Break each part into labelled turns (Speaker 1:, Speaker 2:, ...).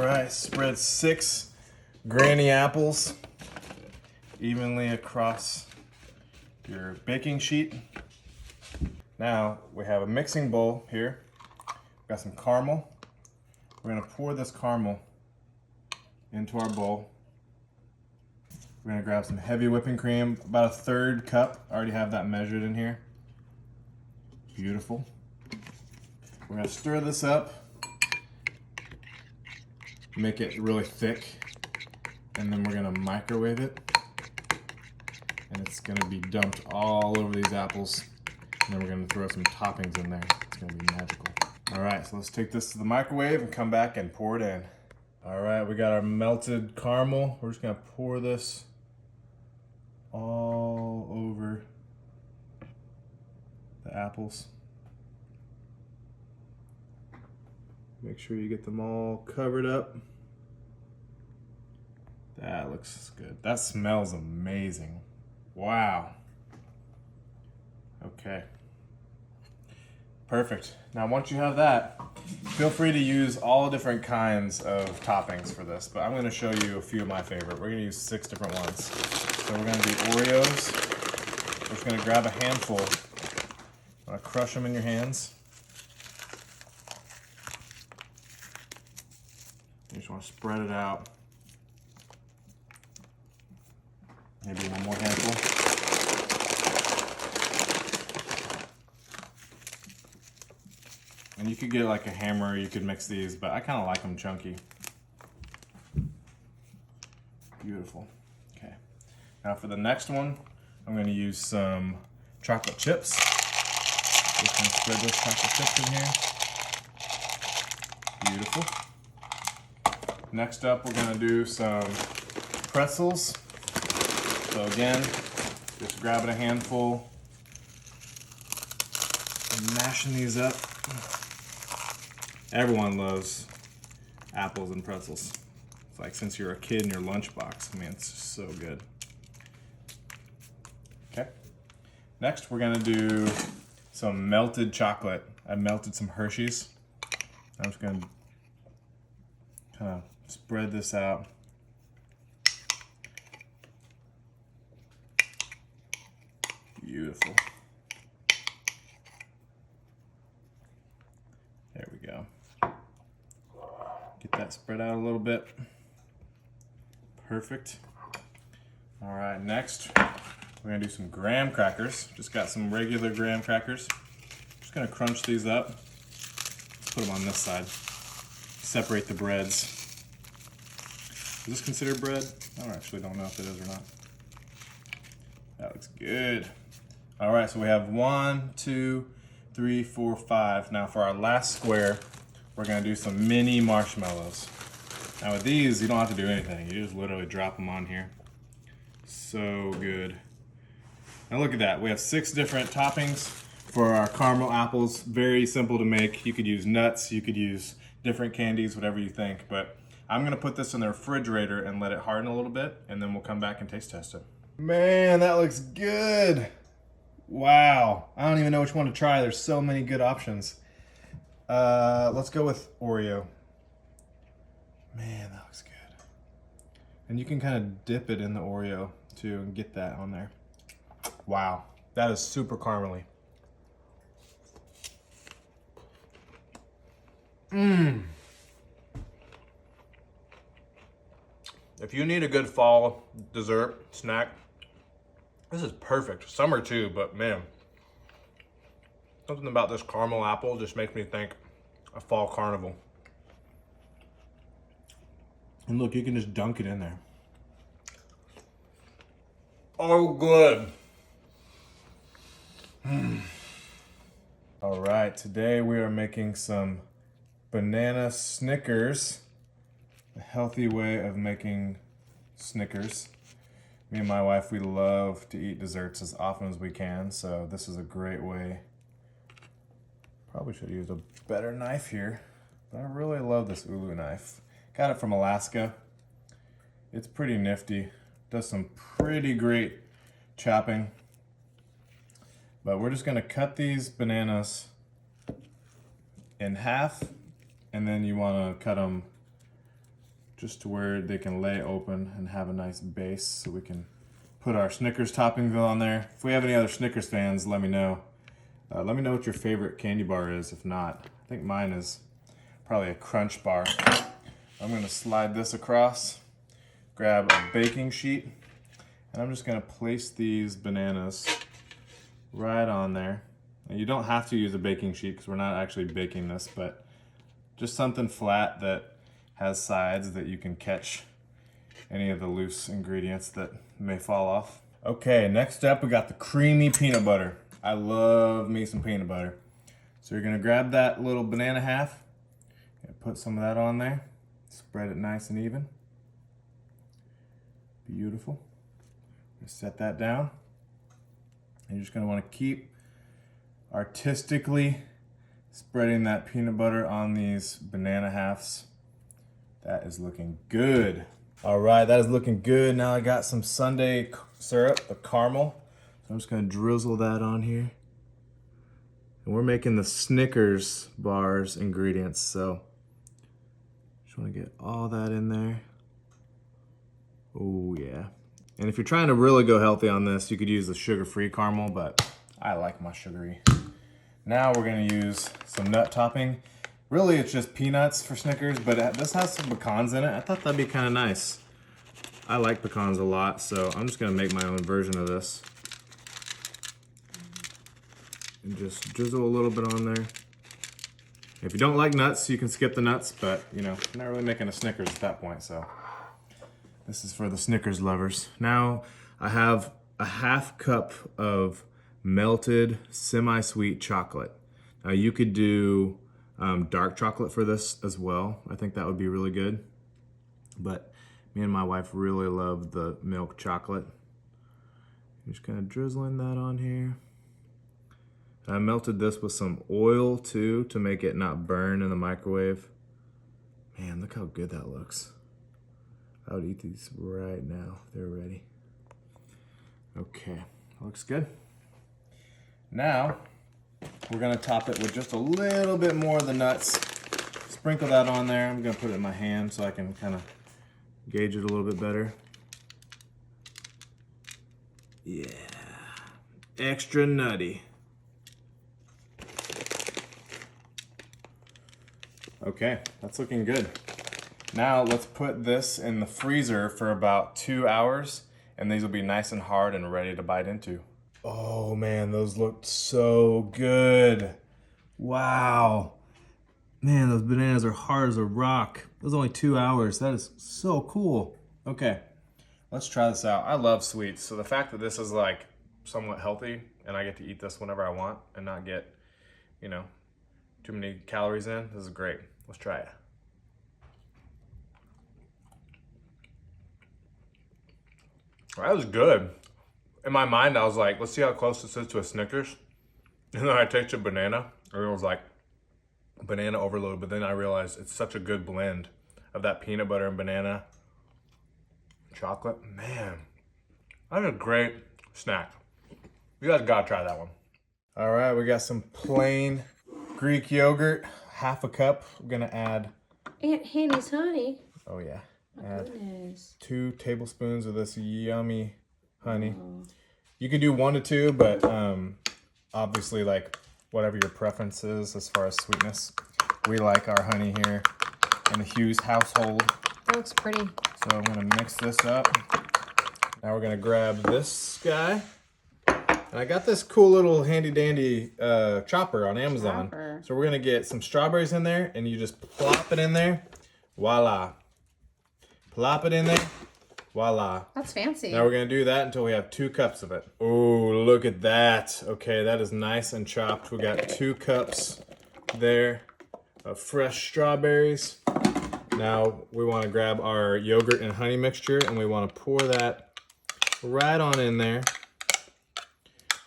Speaker 1: right, spread 6 granny apples evenly across your baking sheet. Now we have a mixing bowl here. We've got some caramel. We're gonna pour this caramel into our bowl. We're gonna grab some heavy whipping cream, about a 1/3 cup. I already have that measured in here. Beautiful. We're gonna stir this up, make it really thick, and then we're gonna microwave it. And it's gonna be dumped all over these apples. And then we're gonna throw some toppings in there. It's gonna be magical. All right, so let's take this to the microwave and come back and pour it in. All right, we got our melted caramel. We're just gonna pour this all over the apples. Make sure you get them all covered up. That looks good. That smells amazing. Wow. Okay. Perfect. Now once you have that, feel free to use all different kinds of toppings for this, but I'm gonna show you a few of my favorite. We're gonna use 6 different ones. So we're gonna do Oreos. We're just gonna grab a handful. I'm gonna crush them in your hands. You just wanna spread it out. Maybe one more handful. And you could get like a hammer, you could mix these, but I kind of like them chunky. Beautiful. Okay. Now for the next one, I'm going to use some chocolate chips. Just going to spread those chocolate chips in here. Beautiful. Next up, we're going to do some pretzels. So again, just grabbing a handful and mashing these up. Everyone loves apples and pretzels. It's like since you're a kid in your lunchbox. I mean, it's just so good. Okay. Next, we're gonna do some melted chocolate. I melted some Hershey's. I'm just gonna kind of spread this out. Beautiful. There we go. Get that spread out a little bit. Perfect. All right, next we're gonna do some graham crackers. Just got some regular graham crackers. Just gonna crunch these up. Put them on this side. Separate the breads. Is this considered bread? I don't know if it is or not. That looks good. All right, so we have 1, 2, 3, 4, 5. Now for our last square, we're gonna do some mini marshmallows. Now with these, you don't have to do anything. You just literally drop them on here. So good. Now look at that. We have 6 different toppings for our caramel apples. Very simple to make. You could use nuts, you could use different candies, whatever you think. But I'm gonna put this in the refrigerator and let it harden a little bit, and then we'll come back and taste test it. Man, that looks good. Wow, I don't even know which one to try. There's so many good options. Let's go with Oreo. Man, that looks good. And you can kind of dip it in the Oreo too and get that on there. Wow, that is super caramely. Mmm. If you need a good fall dessert snack, this is perfect. Summer too, but man, something about this caramel apple just makes me think a fall carnival. And look, you can just dunk it in there. Oh, good. All right, today we are making some banana Snickers. A healthy way of making Snickers. Me and my wife, we love to eat desserts as often as we can, so this is a great way. Probably should have used a better knife here, but I really love this Ulu knife. Got it from Alaska. It's pretty nifty. Does some pretty great chopping. But we're just gonna cut these bananas in half, and then you wanna cut them just to where they can lay open and have a nice base so we can put our Snickers toppings on there. If we have any other Snickers fans, let me know. Let me know what your favorite candy bar is. If not, I think mine is probably a Crunch bar. I'm gonna slide this across, grab a baking sheet, and I'm just gonna place these bananas right on there. And you don't have to use a baking sheet because we're not actually baking this, but just something flat that has sides that you can catch any of the loose ingredients that may fall off. Okay, next up we got the creamy peanut butter. I love me some peanut butter. So you're gonna grab that little banana half and put some of that on there. Spread it nice and even. Beautiful. Just set that down. And you're just gonna wanna keep artistically spreading that peanut butter on these banana halves. That is looking good. All right, that is looking good. Now I got some sundae syrup, the caramel. So I'm just gonna drizzle that on here. And we're making the Snickers bars ingredients, so just wanna get all that in there. Oh yeah. And if you're trying to really go healthy on this, you could use the sugar-free caramel, but I like my sugary. Now we're gonna use some nut topping. Really, it's just peanuts for Snickers, but this has some pecans in it. I thought that'd be kind of nice. I like pecans a lot, so I'm just gonna make my own version of this. And just drizzle a little bit on there. If you don't like nuts, you can skip the nuts, but you know, I'm not really making a Snickers at that point, so. This is for the Snickers lovers. Now, I have a half cup of melted semi-sweet chocolate. Now you could do dark chocolate for this as well. I think that would be really good. But me and my wife really love the milk chocolate. I'm just kind of drizzling that on here. I melted this with some oil too to make it not burn in the microwave. Man, look how good that looks. I would eat these right now. They're ready. Okay, looks good. Now, we're gonna top it with just a little bit more of the nuts. Sprinkle that on there. I'm gonna put it in my hand so I can kind of gauge it a little bit better. Yeah, extra nutty. Okay, that's looking good. Now let's put this in the freezer for about 2 hours, and these will be nice and hard and ready to bite into. Oh man, those looked so good. Wow. Man, those bananas are hard as a rock. It was only 2 hours. That is so cool. Okay, let's try this out. I love sweets, so the fact that this is like somewhat healthy and I get to eat this whenever I want and not get, you know, too many calories in, this is great. Let's try it. That was good. In my mind, I was like, let's see how close this is to a Snickers. And then I tasted banana, and it was like banana overload, but then I realized it's such a good blend of that peanut butter and banana chocolate. Man, that's a great snack. You guys gotta try that one. All right, we got some plain Greek yogurt, half a cup. We're gonna add
Speaker 2: Aunt Henny's honey.
Speaker 1: Oh yeah.
Speaker 2: My goodness.
Speaker 1: 2 tablespoons of this yummy honey. You could do 1 to 2, but obviously like whatever your preference is as far as sweetness. We like our honey here in the Hughes household.
Speaker 2: That looks pretty.
Speaker 1: So I'm gonna mix this up. Now we're gonna grab this guy. And I got this cool little handy dandy chopper on Amazon. So we're gonna get some strawberries in there, and you just plop it in there. Voila. Plop it in there. Voila.
Speaker 2: That's fancy.
Speaker 1: Now we're gonna do that until we have 2 cups of it. Oh, look at that. Okay, that is nice and chopped. We got 2 cups there of fresh strawberries. Now we wanna grab our yogurt and honey mixture, and we wanna pour that right on in there.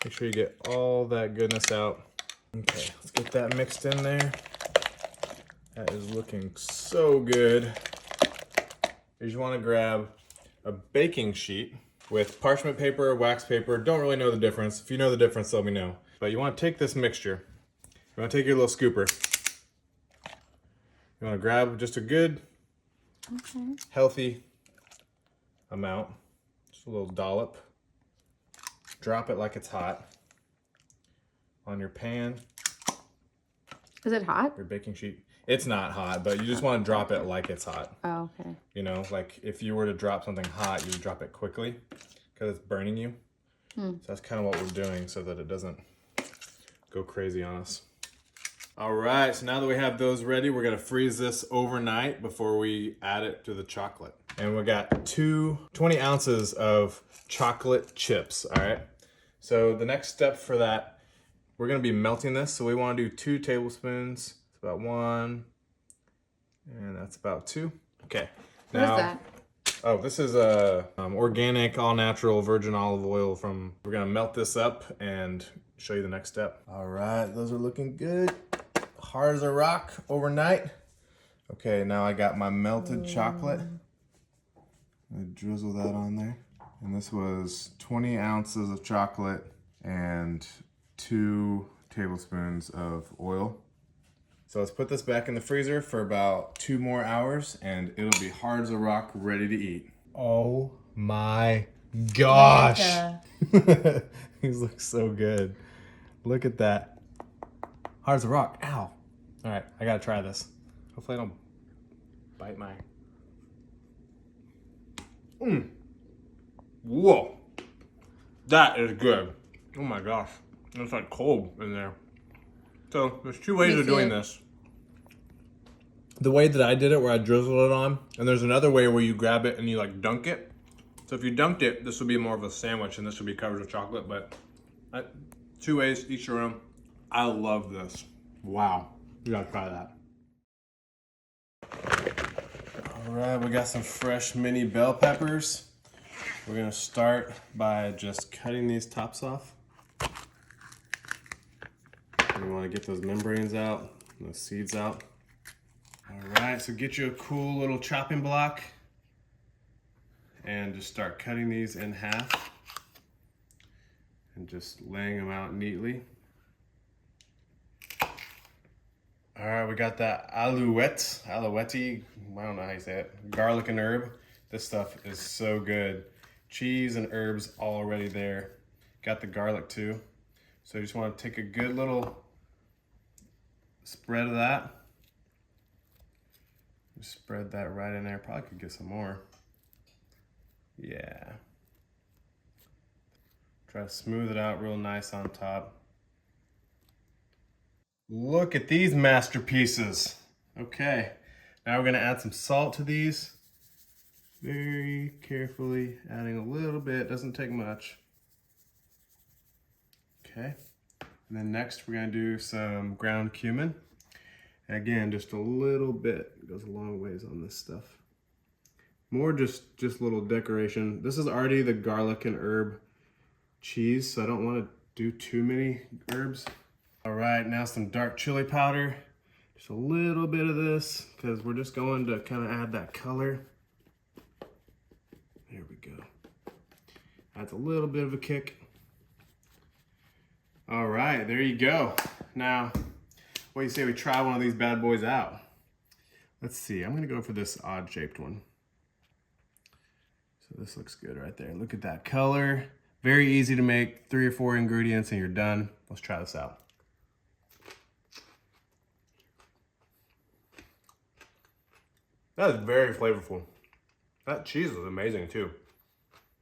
Speaker 1: Make sure you get all that goodness out. Okay, let's get that mixed in there. That is looking so good. You just want to grab a baking sheet with parchment paper or wax paper. Don't really know the difference. If you know the difference, let me know. But you want to take this mixture. You want to take your little scooper. You want to grab just a good
Speaker 2: Okay.
Speaker 1: Healthy amount. Just a little dollop. Drop it like it's hot on your pan.
Speaker 2: Is it hot?
Speaker 1: Your baking sheet. It's not hot, but you just want to drop it like it's hot.
Speaker 2: Oh, okay.
Speaker 1: You know, like if you were to drop something hot, you would drop it quickly because it's burning you. So that's kind of what we're doing so that it doesn't go crazy on us. All right, so now that we have those ready, we're gonna freeze this overnight before we add it to the chocolate. And we got 20 ounces of chocolate chips, all right? So the next step for that, we're gonna be melting this. So we wanna do 2 tablespoons. It's about 1, and that's about 2. Okay.
Speaker 2: What is that?
Speaker 1: Oh, this is a organic, all-natural virgin olive oil from. We're gonna melt this up and show you the next step. All right, those are looking good. Hard as a rock overnight. Okay, now I got my melted chocolate. I drizzle that on there. And this was 20 ounces of chocolate and 2 tablespoons of oil. So let's put this back in the freezer for about 2 more hours and it'll be hard as a rock, ready to eat. Oh my gosh. These look so good. Look at that. Hard as a rock. Ow. All right, I gotta try this. Hopefully I don't bite my... Whoa. That is good. Oh my gosh. It's like cold in there. So there's 2 ways of doing this. The way that I did it, where I drizzled it on, and there's another way where you grab it and you like dunk it. So if you dunked it, this would be more of a sandwich and this would be covered with chocolate, but 2 ways, each your own. I love this. Wow, you gotta try that. All right, we got some fresh mini bell peppers. We're gonna start by just cutting these tops off. We wanna get those membranes out, those seeds out. All right, so get you a cool little chopping block and just start cutting these in half and just laying them out neatly. All right, we got that alouette, I don't know how you say it, garlic and herb. This stuff is so good. Cheese and herbs already there. Got the garlic too. So you just want to take a good little spread of that. Just spread that right in there. Probably could get some more. Yeah. Try to smooth it out real nice on top. Look at these masterpieces. Okay, now we're gonna add some salt to these. Very carefully adding a little bit, doesn't take much. Okay, and then next we're gonna do some ground cumin. And again, just a little bit, it goes a long ways on this stuff. More just little decoration. This is already the garlic and herb cheese, so I don't wanna do too many herbs. All right, now some dark chili powder. Just a little bit of this, because we're just going to kind of add that color. There we go. Adds a little bit of a kick. All right, there you go. Now, what do you say we try one of these bad boys out? Let's see, I'm gonna go for this odd shaped one. So this looks good right there. Look at that color. Very easy to make, 3 or 4 ingredients and you're done. Let's try this out. That is very flavorful. That cheese is amazing too.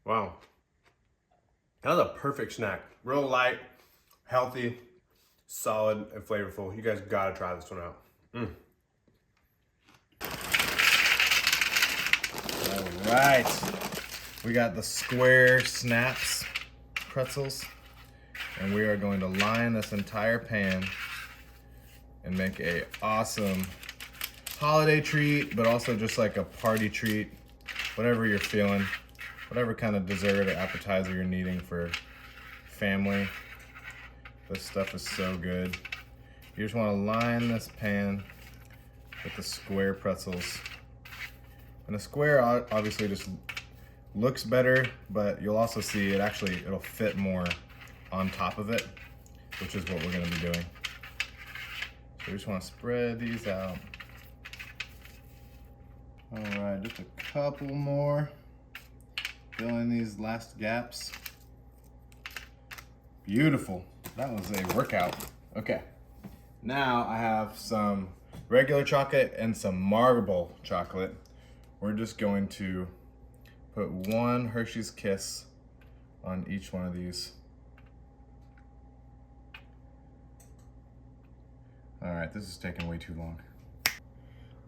Speaker 1: Wow. That was a perfect snack. Real light, healthy, solid, and flavorful. You guys gotta try this one out. All right. We got the square snaps, pretzels, and we are going to line this entire pan and make a awesome holiday treat, but also just like a party treat, whatever you're feeling, whatever kind of dessert or appetizer you're needing for family. This stuff is so good. You just want to line this pan with the square pretzels. And the square obviously just looks better, but you'll also see it'll fit more on top of it, which is what we're going to be doing. So we just want to spread these out All right, just a couple more. Fill in these last gaps. Beautiful. That was a workout. Okay. Now I have some regular chocolate and some marble chocolate. We're just going to put one Hershey's Kiss on each one of these. All right, this is taking way too long.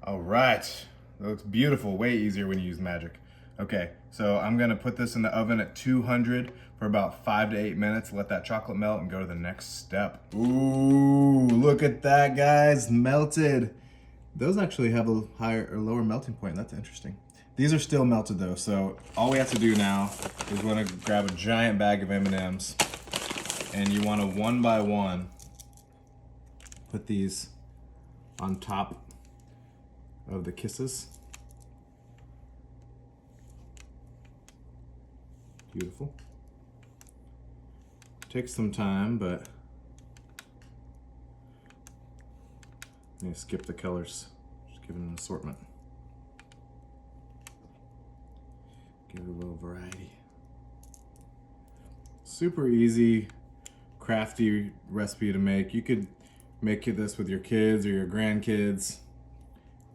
Speaker 1: All right, that looks beautiful, way easier when you use magic. Okay, so I'm gonna put this in the oven at 200 for about 5 to 8 minutes, let that chocolate melt and go to the next step. Ooh, look at that, guys, melted. Those actually have a higher or lower melting point, that's interesting. These are still melted though, so all we have to do now is we wanna grab a giant bag of M&Ms and you wanna one by one put these on top of the kisses. Beautiful. Takes some time, but I'm gonna skip the colors. Just give it an assortment. Give it a little variety. Super easy, crafty recipe to make. You could make this with your kids or your grandkids.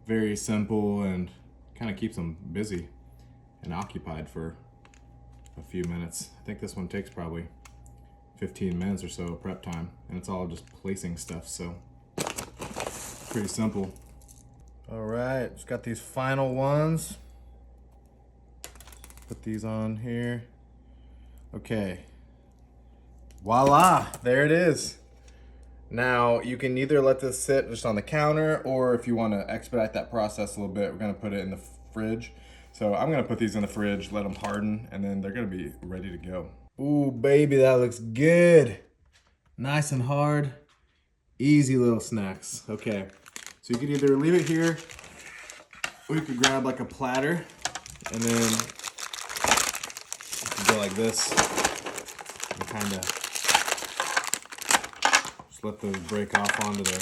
Speaker 1: Very simple and kind of keeps them busy and occupied for a few minutes. I think this one takes probably 15 minutes or so of prep time, and it's all just placing stuff, so pretty simple. All right, just got these final ones. Put these on here. Okay, voila, there it is. Now you can either let this sit just on the counter, or if you want to expedite that process a little bit, we're gonna put it in the fridge. So I'm gonna put these in the fridge, let them harden, and then they're gonna be ready to go. Ooh, baby, that looks good. Nice and hard, easy little snacks. Okay, so you could either leave it here, or you could grab like a platter, and then you can go like this, and kind of just let those break off onto there.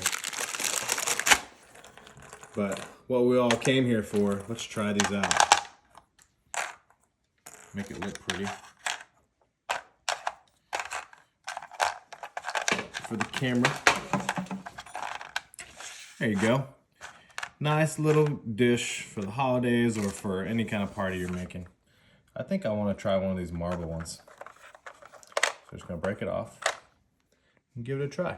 Speaker 1: But what we all came here for, let's try these out. Make it look pretty. For the camera. There you go. Nice little dish for the holidays or for any kind of party you're making. I think I want to try one of these marble ones. So I'm just gonna break it off and give it a try.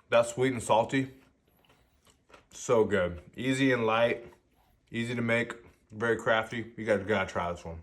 Speaker 1: That's sweet and salty. So good. Easy and light. Easy to make. Very crafty. You guys gotta try this one.